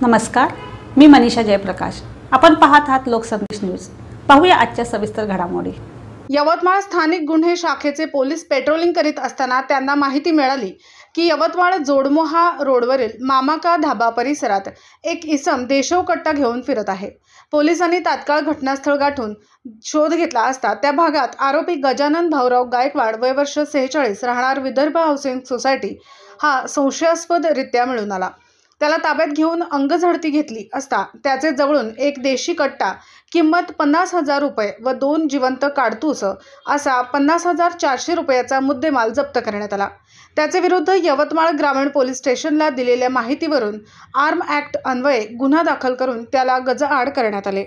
नमस्कार, मी मनीषा जयप्रकाश। आपण पाहत आहात लोकसंदेश न्यूज। पाहूया आजच्या सविस्तर घडामोडी। यवतमाळ स्थानिक गुन्हे शाखेचे पोलीस पेट्रोलिंग करीत असताना त्यांना माहिती मिळाली की यवतमाळ जोडमोहा रोडवरील मामाका धाबा परिसरात एक इसम देशव कट्टा घेऊन फिरत आहे। पोलिसांनी तात्काळ घटनास्थळ गाठून शोध घेतला असता त्या भागात आरोपी गजानन भाऊराव गायकवाड वय वर्ष 46 राहणार विदर्भ हाऊसिंग सोसायटी हा संशयास्पदरित्या मिळून आला। त्याला ताब्यात घेऊन अंगझडती घेतली असता त्याचे जवळून एक देशी कट्टा किंमत 50,000 रुपये व 2 जिवंत काडतूस असा 50,400 रुपयाचा मुद्देमाल जप्त करण्यात आला। त्याचे विरुद्ध यवतमाळ ग्रामीण पोलीस स्टेशनला दिलेल्या माहितीवरून आर्म ॲक्ट अन्वये गुन्हा दाखल करून त्याला गजाआड करण्यात आले।